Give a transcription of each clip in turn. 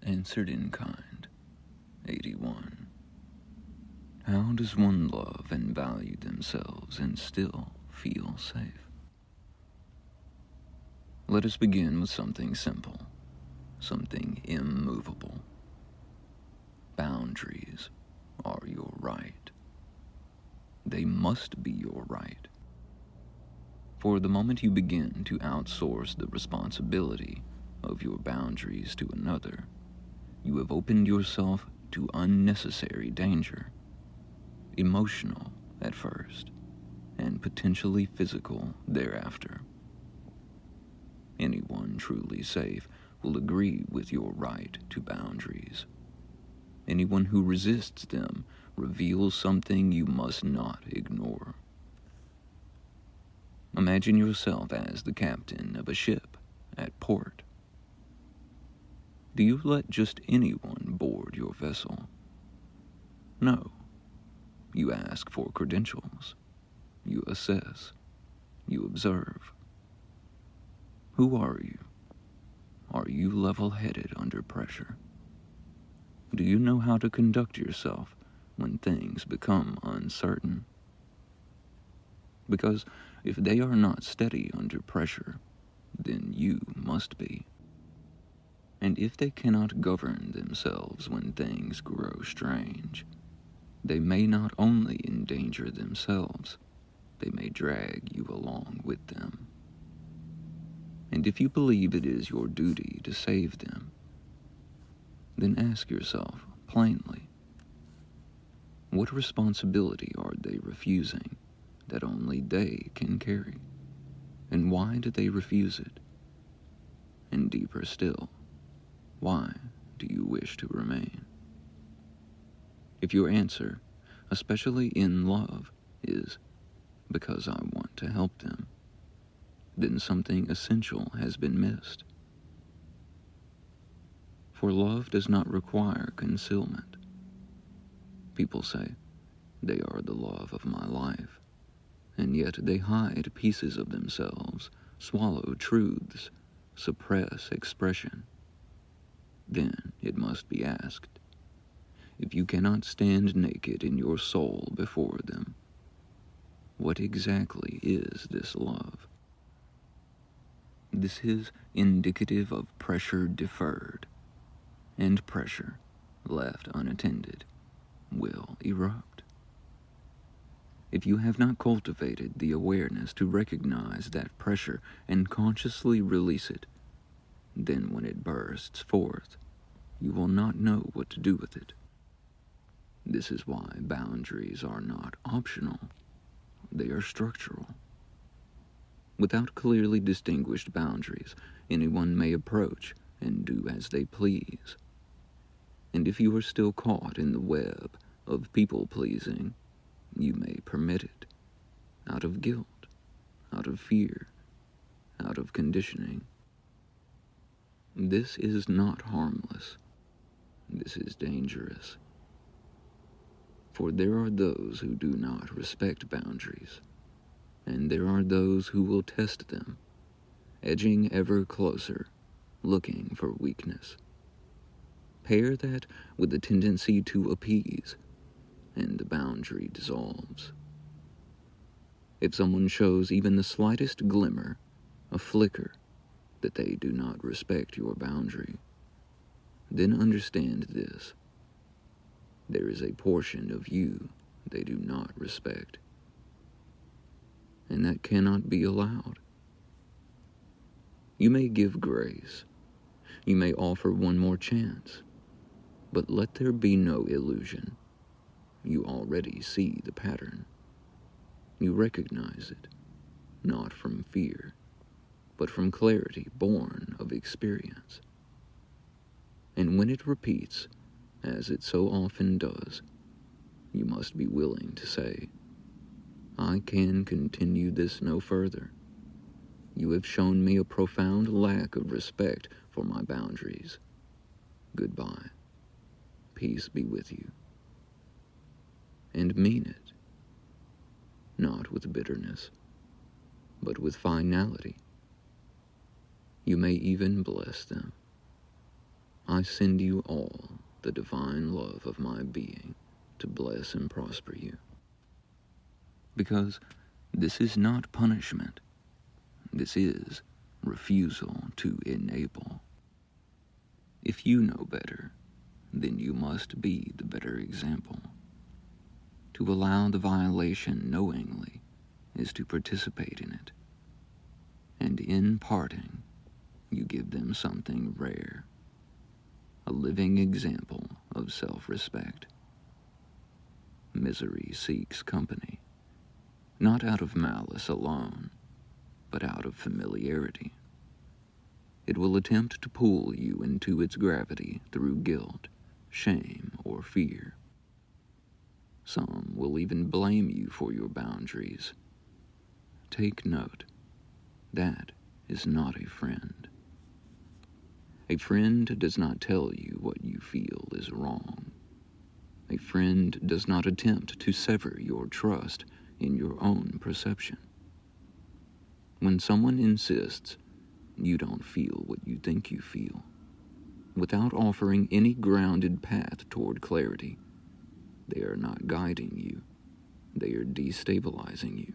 Answered in kind. 81. How does one love and value themselves and still feel safe? Let us begin with something simple, something immovable. Boundaries are your right. They must be your right. For the moment you begin to outsource the responsibility of your boundaries to another, you have opened yourself to unnecessary danger, emotional at first, and potentially physical thereafter. Anyone truly safe will agree with your right to boundaries. Anyone who resists them reveals something you must not ignore. Imagine yourself as the captain of a ship at port. Do you let just anyone board your vessel? No. You ask for credentials. You assess. You observe. Who are you? Are you level-headed under pressure? Do you know how to conduct yourself when things become uncertain? Because if they are not steady under pressure, then you must be. And if they cannot govern themselves when things grow strange, they may not only endanger themselves, they may drag you along with them. And if you believe it is your duty to save them, then ask yourself plainly, what responsibility are they refusing that only they can carry? And why do they refuse it? And deeper still, why do you wish to remain? If your answer, especially in love, is because I want to help them, then something essential has been missed. For love does not require concealment. People say, they are the love of my life, and yet they hide pieces of themselves, swallow truths, suppress expression. Then it must be asked, if you cannot stand naked in your soul before them, what exactly is this love? This is indicative of pressure deferred, and pressure, left unattended, will erupt. If you have not cultivated the awareness to recognize that pressure and consciously release it, then when it bursts forth, you will not know what to do with it. This is why boundaries are not optional, they are structural. Without clearly distinguished boundaries, anyone may approach and do as they please. And if you are still caught in the web of people-pleasing, you may permit it, out of guilt, out of fear, out of conditioning. This is not harmless. This is dangerous. For there are those who do not respect boundaries, and there are those who will test them, edging ever closer, looking for weakness. Pair that with the tendency to appease, and the boundary dissolves. If someone shows even the slightest glimmer, a flicker, that they do not respect your boundary, then understand this. There is a portion of you they do not respect, and that cannot be allowed. You may give grace. You may offer one more chance, but let there be no illusion. You already see the pattern. You recognize it, not from fear, but from clarity born of experience. And when it repeats, as it so often does, you must be willing to say, I can continue this no further. You have shown me a profound lack of respect for my boundaries. Goodbye. Peace be with you. And mean it, not with bitterness, but with finality. You may even bless them. I send you all the divine love of my being to bless and prosper you. Because this is not punishment. This is refusal to enable. If you know better, then you must be the better example. To allow the violation knowingly is to participate in it. And in parting, you give them something rare, a living example of self-respect. Misery seeks company, not out of malice alone, but out of familiarity. It will attempt to pull you into its gravity through guilt, shame, or fear. Some will even blame you for your boundaries. Take note, that is not a friend. A friend does not tell you what you feel is wrong. A friend does not attempt to sever your trust in your own perception. When someone insists you don't feel what you think you feel, without offering any grounded path toward clarity, they are not guiding you, they are destabilizing you.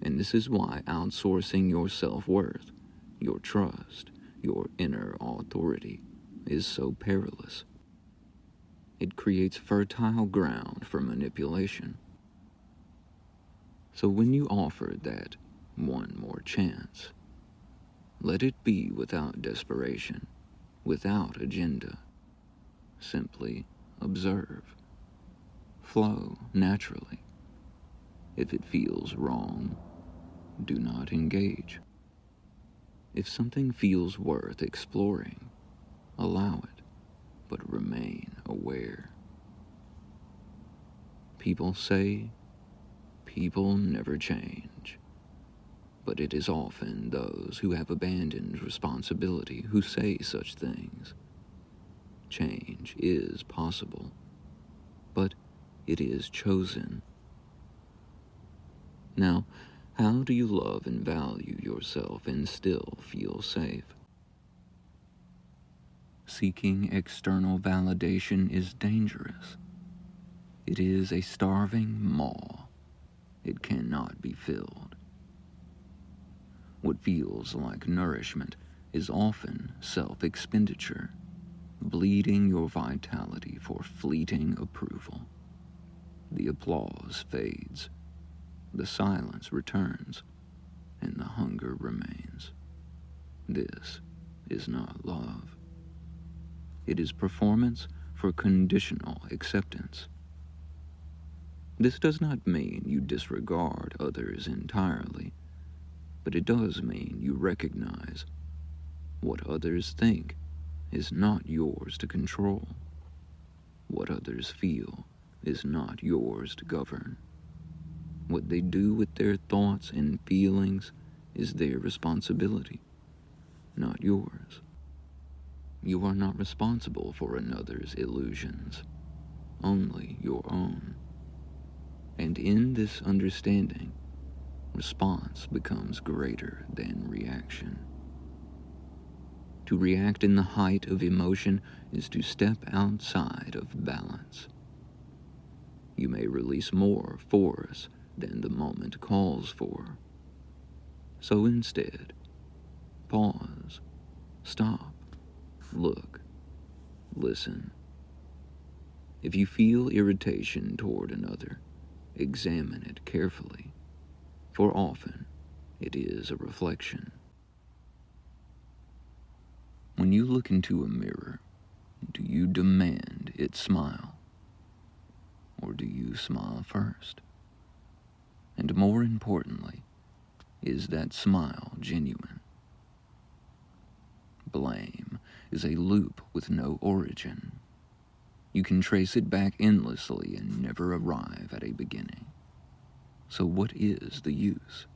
And this is why outsourcing your self-worth, your trust, your inner authority is so perilous. It creates fertile ground for manipulation. So when you offer that one more chance, let it be without desperation, without agenda. Simply observe. Flow naturally. If it feels wrong, do not engage. If something feels worth exploring, allow it, but remain aware. People say, people never change. But it is often those who have abandoned responsibility who say such things. Change is possible, but it is chosen. Now, how do you love and value yourself and still feel safe? Seeking external validation is dangerous. It is a starving maw. It cannot be filled. What feels like nourishment is often self-expenditure, bleeding your vitality for fleeting approval. The applause fades, the silence returns, and the hunger remains. This is not love. It is performance for conditional acceptance. This does not mean you disregard others entirely, but it does mean you recognize what others think is not yours to control. What others feel is not yours to govern. What they do with their thoughts and feelings is their responsibility, not yours. You are not responsible for another's illusions, only your own. And in this understanding, response becomes greater than reaction. To react in the height of emotion is to step outside of balance. You may release more force than the moment calls for. So instead, pause, stop, look, listen. If you feel irritation toward another, examine it carefully, for often it is a reflection. When you look into a mirror, do you demand it smile? Or do you smile first? And more importantly, is that smile genuine? Blame is a loop with no origin. You can trace it back endlessly and never arrive at a beginning. So what is the use?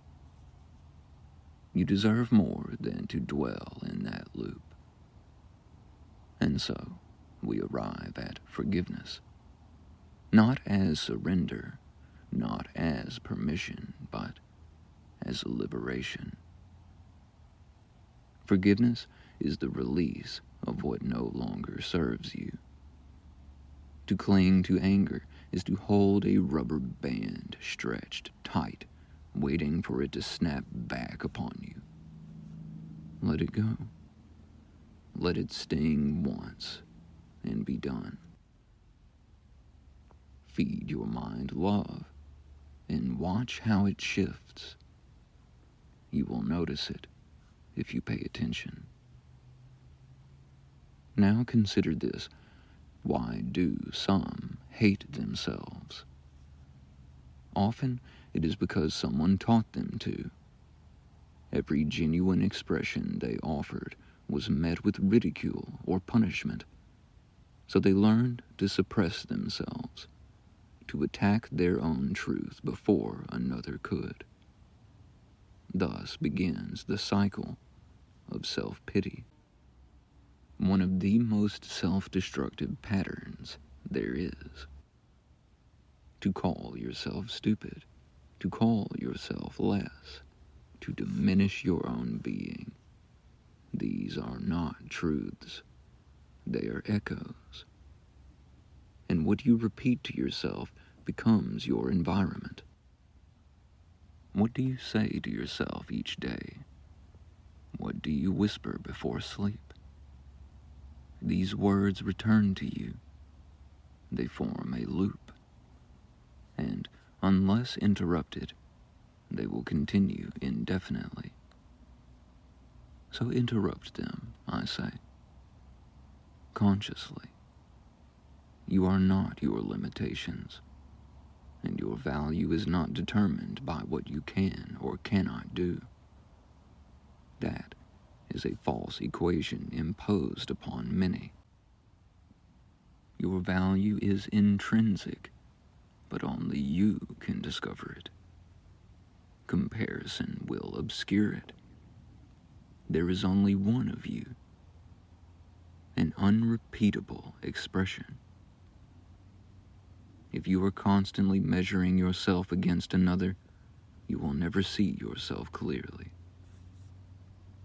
You deserve more than to dwell in that loop. And so, we arrive at forgiveness. Not as surrender, not as permission, but as liberation. Forgiveness is the release of what no longer serves you. To cling to anger is to hold a rubber band stretched tight, waiting for it to snap back upon you. Let it go. Let it sting once and be done. Feed your mind love and watch how it shifts. You will notice it if you pay attention. Now consider this. Why do some hate themselves? Often it is because someone taught them to. Every genuine expression they offered was met with ridicule or punishment, so they learned to suppress themselves, to attack their own truth before another could. Thus begins the cycle of self-pity, one of the most self-destructive patterns there is. To call yourself stupid, to call yourself less, to diminish your own being. These are not truths. They are echoes. And what you repeat to yourself becomes your environment. What do you say to yourself each day? What do you whisper before sleep? These words return to you. They form a loop. And unless interrupted, they will continue indefinitely. So interrupt them, I say, consciously. You are not your limitations, and your value is not determined by what you can or cannot do. That is a false equation imposed upon many. Your value is intrinsic, but only you can discover it. Comparison will obscure it. There is only one of you, an unrepeatable expression. If you are constantly measuring yourself against another, you will never see yourself clearly.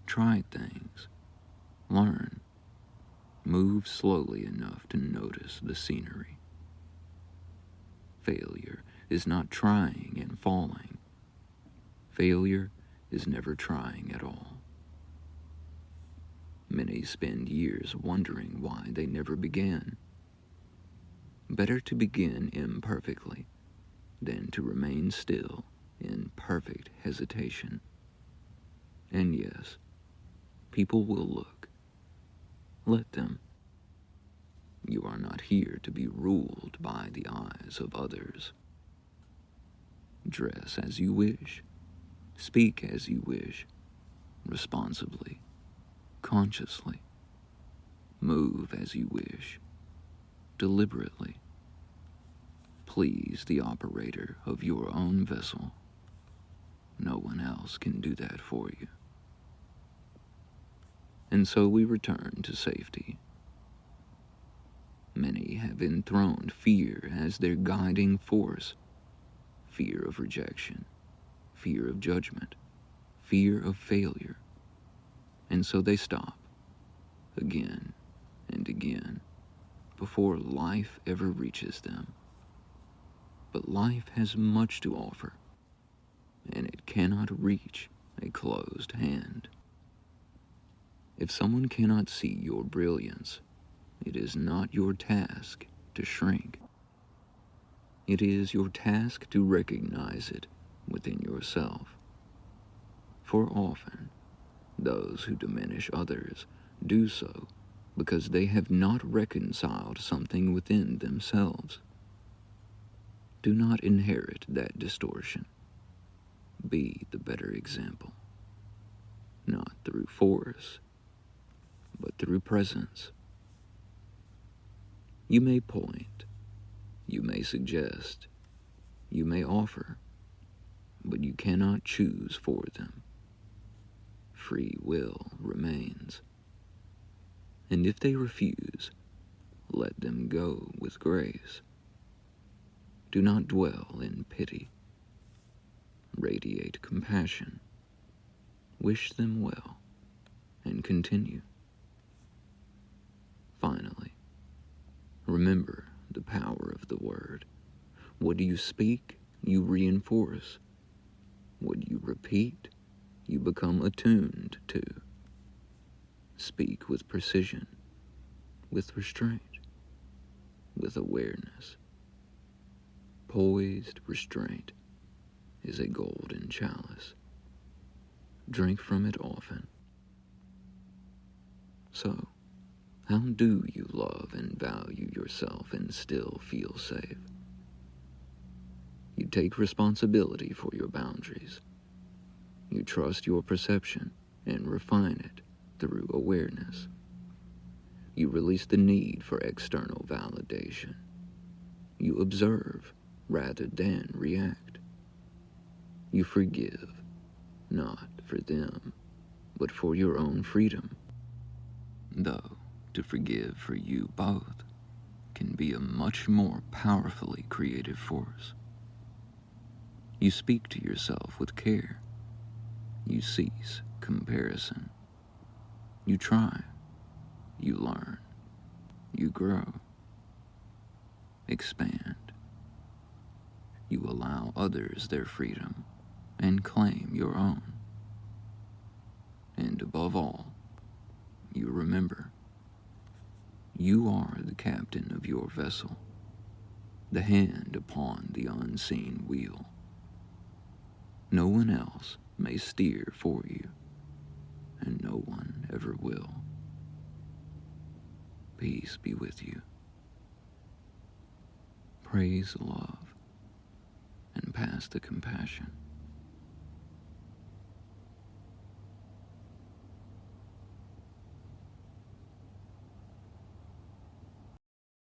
Try things, learn, move slowly enough to notice the scenery. Failure is not trying and falling. Failure is never trying at all. Many spend years wondering why they never began. Better to begin imperfectly than to remain still in perfect hesitation. And yes, people will look. Let them. You are not here to be ruled by the eyes of others. Dress as you wish. Speak as you wish. Responsibly. Consciously. Move as you wish. Deliberately. Please the operator of your own vessel. No one else can do that for you. And so we return to safety. Many have enthroned fear as their guiding force. Fear of rejection, fear of judgment, fear of failure. And so they stop, again and again, before life ever reaches them. But life has much to offer, and it cannot reach a closed hand. If someone cannot see your brilliance, it is not your task to shrink. It is your task to recognize it within yourself. For often, those who diminish others do so because they have not reconciled something within themselves. Do not inherit that distortion. Be the better example. Not through force, but through presence. You may point, you may suggest, you may offer, but you cannot choose for them. Free will remains. And if they refuse, let them go with grace. Do not dwell in pity. Radiate compassion. Wish them well, and continue. Finally, remember the power of the word. What you speak, you reinforce. What you repeat, you become attuned to. Speak with precision, with restraint, with awareness. Poised restraint is a golden chalice. Drink from it often. So, how do you love and value yourself and still feel safe? You take responsibility for your boundaries. You trust your perception and refine it through awareness. You release the need for external validation. You observe rather than react. You forgive, not for them, but for your own freedom. Though, to forgive for you both can be a much more powerfully creative force. You speak to yourself with care. You cease comparison. You try. You learn. You grow. Expand. You allow others their freedom and claim your own. And above all, you remember, you are the captain of your vessel, the hand upon the unseen wheel. No one else may steer for you, and no one ever will. Peace be with you. Praise love, and pass the compassion.